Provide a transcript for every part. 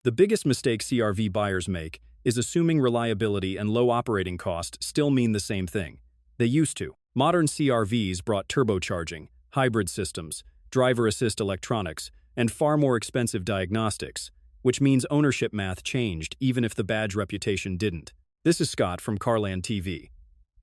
The biggest mistake CRV buyers make is assuming reliability and low operating cost still mean the same thing. They used to. Modern CRVs brought turbocharging, hybrid systems, driver assist electronics, and far more expensive diagnostics, which means ownership math changed even if the badge reputation didn't. This is Scott from CarlandTV.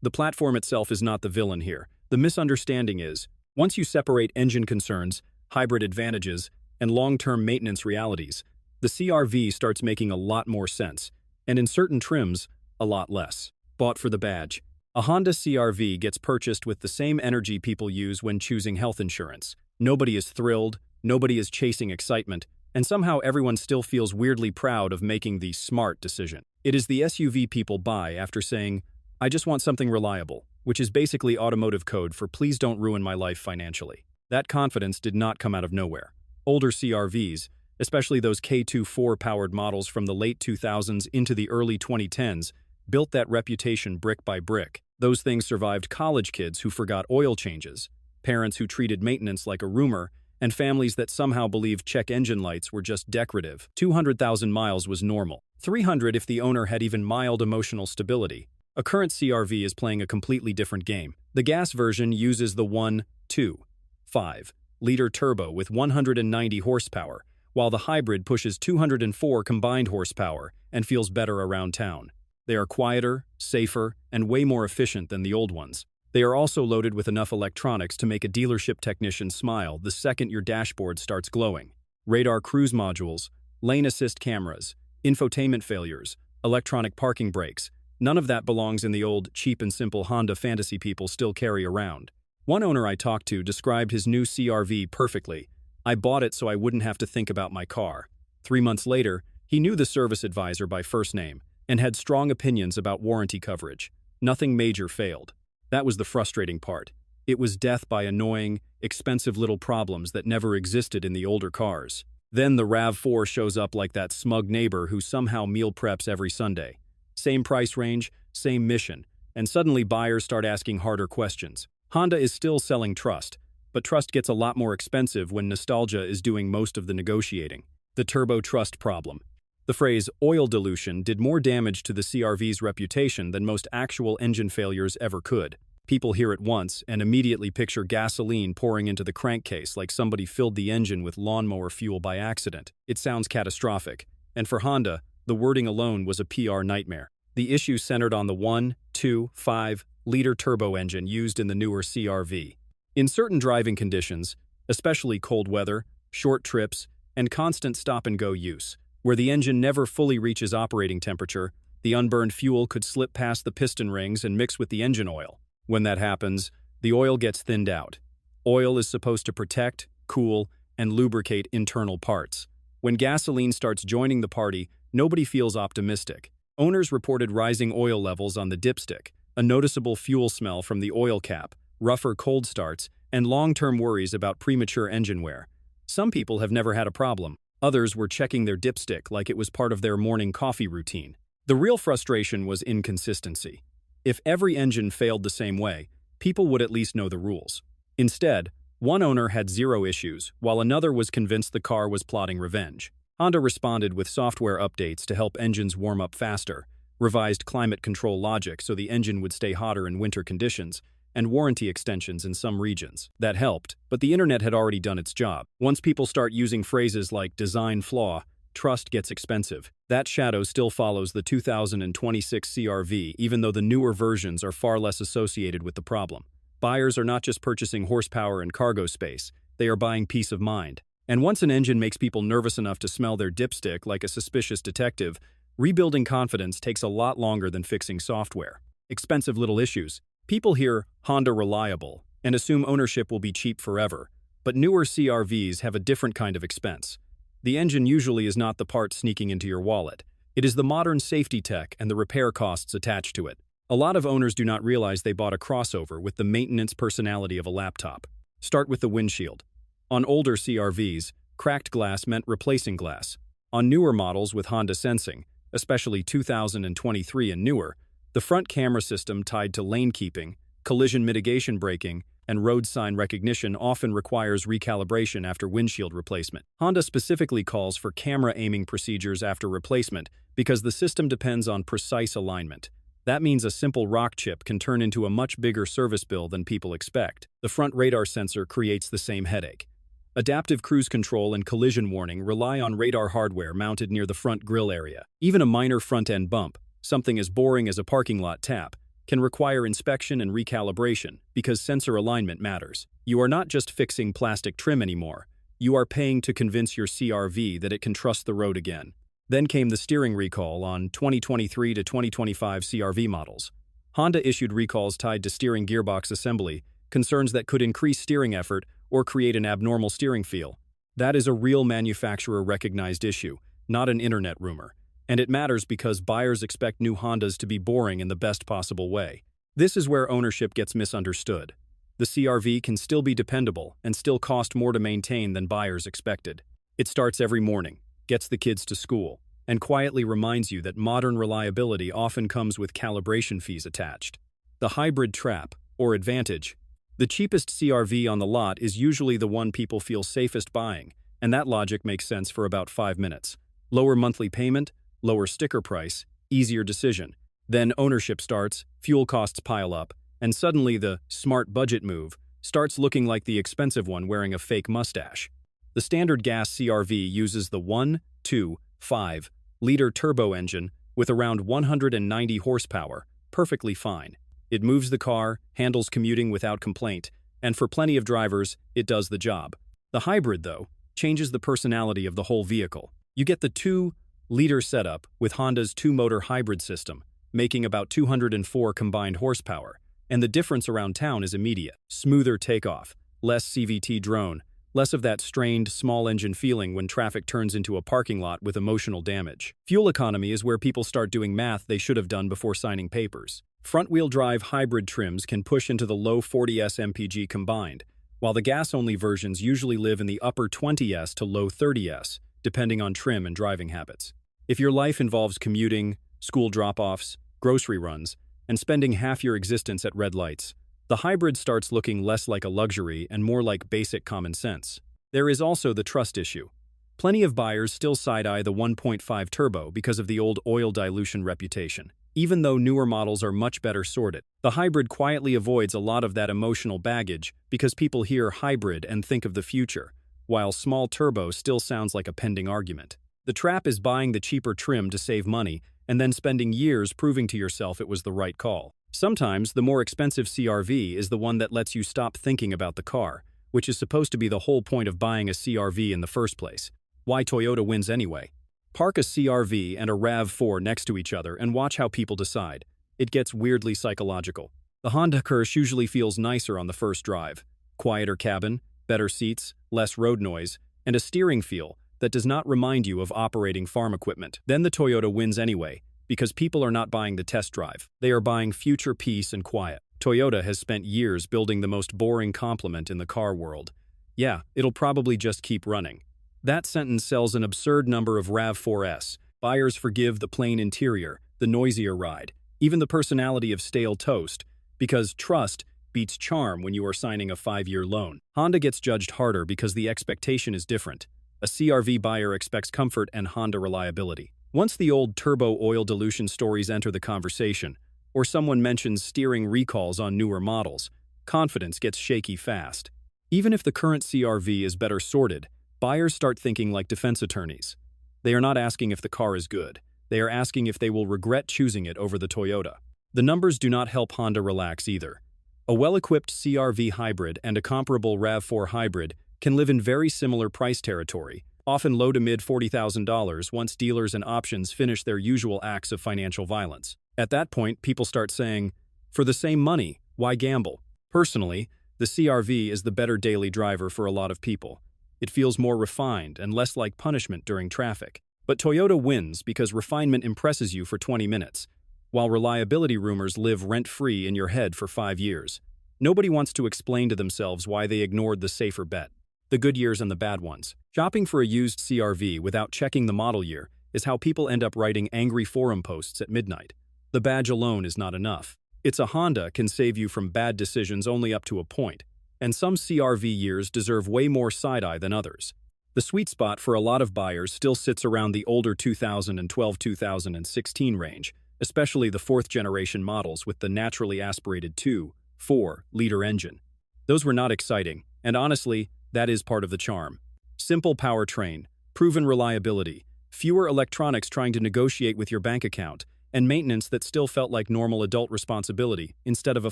The platform itself is not the villain here. The misunderstanding is, once you separate engine concerns, hybrid advantages, and long-term maintenance realities, the CRV starts making a lot more sense, and in certain trims, a lot less. Bought for the badge. A Honda CRV gets purchased with the same energy people use when choosing health insurance. Nobody is thrilled, nobody is chasing excitement, and somehow everyone still feels weirdly proud of making the smart decision. It is the SUV people buy after saying, "I just want something reliable," which is basically automotive code for "please don't ruin my life financially." That confidence did not come out of nowhere. Older CRVs, especially those K24-powered models from the late 2000s into the early 2010s, built that reputation brick by brick. Those things survived college kids who forgot oil changes, parents who treated maintenance like a rumor, and families that somehow believed check engine lights were just decorative. 200,000 miles was normal. 300 if the owner had even mild emotional stability. A current CRV is playing a completely different game. The gas version uses the 1.25-liter turbo with 190 horsepower, while the hybrid pushes 204 combined horsepower and feels better around town. They are quieter, safer, and way more efficient than the old ones. They are also loaded with enough electronics to make a dealership technician smile the second your dashboard starts glowing. Radar cruise modules, lane assist cameras, infotainment failures, electronic parking brakes. None of that belongs in the old, cheap and simple Honda fantasy people still carry around. One owner I talked to described his new CRV perfectly. "I bought it so I wouldn't have to think about my car." 3 months later, he knew the service advisor by first name and had strong opinions about warranty coverage. Nothing major failed. That was the frustrating part. It was death by annoying, expensive little problems that never existed in the older cars. Then the RAV4 shows up like that smug neighbor who somehow meal preps every Sunday. Same price range, same mission, and suddenly buyers start asking harder questions. Honda is still selling trust, but trust gets a lot more expensive when nostalgia is doing most of the negotiating. The turbo trust problem. The phrase oil dilution did more damage to the CRV's reputation than most actual engine failures ever could. People hear it once and immediately picture gasoline pouring into the crankcase like somebody filled the engine with lawnmower fuel by accident. It sounds catastrophic, and for Honda, the wording alone was a PR nightmare. The issue centered on the 1.25-liter turbo engine used in the newer CRV. In certain driving conditions, especially cold weather, short trips, and constant stop-and-go use, where the engine never fully reaches operating temperature, the unburned fuel could slip past the piston rings and mix with the engine oil. When that happens, the oil gets thinned out. Oil is supposed to protect, cool, and lubricate internal parts. When gasoline starts joining the party, nobody feels optimistic. Owners reported rising oil levels on the dipstick, a noticeable fuel smell from the oil cap, rougher cold starts, and long-term worries about premature engine wear. Some people have never had a problem. Others were checking their dipstick like it was part of their morning coffee routine. The real frustration was inconsistency. If every engine failed the same way, people would at least know the rules. Instead, one owner had zero issues, while another was convinced the car was plotting revenge. Honda responded with software updates to help engines warm up faster, revised climate control logic so the engine would stay hotter in winter conditions, and warranty extensions in some regions. That helped, but the internet had already done its job. Once people start using phrases like design flaw, trust gets expensive. That shadow still follows the 2026 CRV, even though the newer versions are far less associated with the problem. Buyers are not just purchasing horsepower and cargo space, they are buying peace of mind. And once an engine makes people nervous enough to smell their dipstick like a suspicious detective, rebuilding confidence takes a lot longer than fixing software. Expensive little issues. People hear Honda reliable and assume ownership will be cheap forever, but newer CRVs have a different kind of expense. The engine usually is not the part sneaking into your wallet. It is the modern safety tech and the repair costs attached to it. A lot of owners do not realize they bought a crossover with the maintenance personality of a laptop. Start with the windshield. On older CRVs, cracked glass meant replacing glass. On newer models with Honda sensing, especially 2023 and newer, the front camera system tied to lane keeping, collision mitigation braking, and road sign recognition often requires recalibration after windshield replacement. Honda specifically calls for camera aiming procedures after replacement because the system depends on precise alignment. That means a simple rock chip can turn into a much bigger service bill than people expect. The front radar sensor creates the same headache. Adaptive cruise control and collision warning rely on radar hardware mounted near the front grille area. Even a minor front-end bump, something as boring as a parking lot tap, can require inspection and recalibration because sensor alignment matters. You are not just fixing plastic trim anymore. You are paying to convince your CR-V that it can trust the road again. Then came the steering recall on 2023 to 2025 CR-V models. Honda issued recalls tied to steering gearbox assembly, concerns that could increase steering effort or create an abnormal steering feel. That is a real manufacturer-recognized issue, not an internet rumor. And it matters because buyers expect new Hondas to be boring in the best possible way. This is where ownership gets misunderstood. The CR-V can still be dependable and still cost more to maintain than buyers expected. It starts every morning, gets the kids to school, and quietly reminds you that modern reliability often comes with calibration fees attached. The hybrid trap, or advantage. The cheapest CR-V on the lot is usually the one people feel safest buying, and that logic makes sense for about 5 minutes. Lower monthly payment, lower sticker price, easier decision. Then ownership starts, fuel costs pile up, and suddenly the smart budget move starts looking like the expensive one wearing a fake mustache. The standard gas CR-V uses the 1.25-liter turbo engine with around 190 horsepower, perfectly fine. It moves the car, handles commuting without complaint, and for plenty of drivers, it does the job. The hybrid, though, changes the personality of the whole vehicle. You get the 2-liter setup with Honda's 2-motor hybrid system, making about 204 combined horsepower, and the difference around town is immediate. Smoother takeoff, less CVT drone, less of that strained, small-engine feeling when traffic turns into a parking lot with emotional damage. Fuel economy is where people start doing math they should have done before signing papers. Front-wheel drive hybrid trims can push into the low 40s mpg combined, while the gas-only versions usually live in the upper 20s to low 30s, depending on trim and driving habits. If your life involves commuting, school drop-offs, grocery runs, and spending half your existence at red lights, the hybrid starts looking less like a luxury and more like basic common sense. There is also the trust issue. Plenty of buyers still side-eye the 1.5 turbo because of the old oil dilution reputation. Even though newer models are much better sorted, the hybrid quietly avoids a lot of that emotional baggage because people hear hybrid and think of the future, while small turbo still sounds like a pending argument. The trap is buying the cheaper trim to save money and then spending years proving to yourself it was the right call. Sometimes the more expensive CR-V is the one that lets you stop thinking about the car, which is supposed to be the whole point of buying a CR-V in the first place. Why Toyota wins anyway. Park a CR-V and a RAV4 next to each other and watch how people decide. It gets weirdly psychological. The Honda Curse usually feels nicer on the first drive. Quieter cabin, better seats, less road noise, and a steering feel that does not remind you of operating farm equipment. Then the Toyota wins anyway, because people are not buying the test drive. They are buying future peace and quiet. Toyota has spent years building the most boring complement in the car world. Yeah, it'll probably just keep running. That sentence sells an absurd number of RAV4s. Buyers forgive the plain interior, the noisier ride, even the personality of stale toast, because trust beats charm when you are signing a 5-year loan. Honda gets judged harder because the expectation is different. A CR-V buyer expects comfort and Honda reliability. Once the old turbo oil dilution stories enter the conversation, or someone mentions steering recalls on newer models, confidence gets shaky fast. Even if the current CR-V is better sorted, buyers start thinking like defense attorneys. They are not asking if the car is good. They are asking if they will regret choosing it over the Toyota. The numbers do not help Honda relax either. A well-equipped CR-V hybrid and a comparable RAV4 hybrid can live in very similar price territory, often low to mid $40,000 once dealers and options finish their usual acts of financial violence. At that point, people start saying, for the same money, why gamble? Personally, the CR-V is the better daily driver for a lot of people. It feels more refined and less like punishment during traffic. But Toyota wins because refinement impresses you for 20 minutes, while reliability rumors live rent-free in your head for 5 years. Nobody wants to explain to themselves why they ignored the safer bet. The good years and the bad ones. Shopping for a used CR-V without checking the model year is how people end up writing angry forum posts at midnight. The badge alone is not enough. It's a Honda can save you from bad decisions only up to a point. And some CRV years deserve way more side-eye than others. The sweet spot for a lot of buyers still sits around the older 2012-2016 range, especially the fourth-generation models with the naturally aspirated 2.4-liter engine. Those were not exciting, and honestly, that is part of the charm. Simple powertrain, proven reliability, fewer electronics trying to negotiate with your bank account, and maintenance that still felt like normal adult responsibility instead of a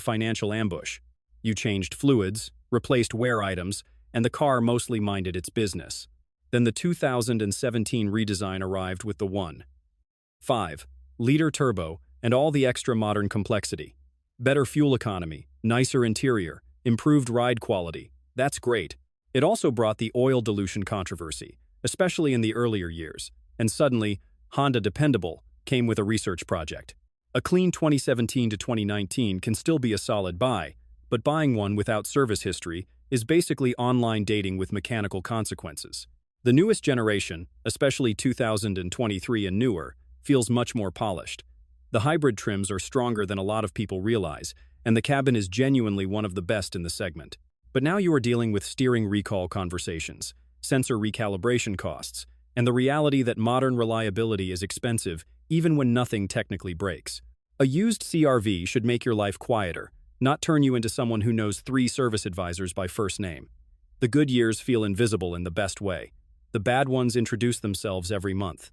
financial ambush. You changed fluids, replaced wear items, and the car mostly minded its business. Then the 2017 redesign arrived with the 1.5-liter turbo and all the extra modern complexity. Better fuel economy, nicer interior, improved ride quality. That's great. It also brought the oil dilution controversy, especially in the earlier years. And suddenly, Honda Dependable came with a research project. A clean 2017 to 2019 can still be a solid buy, but buying one without service history is basically online dating with mechanical consequences. The newest generation, especially 2023 and newer, feels much more polished. The hybrid trims are stronger than a lot of people realize, and the cabin is genuinely one of the best in the segment. But now you are dealing with steering recall conversations, sensor recalibration costs, and the reality that modern reliability is expensive even when nothing technically breaks. A used CRV should make your life quieter, not turn you into someone who knows 3 service advisors by first name. The good years feel invisible in the best way. The bad ones introduce themselves every month.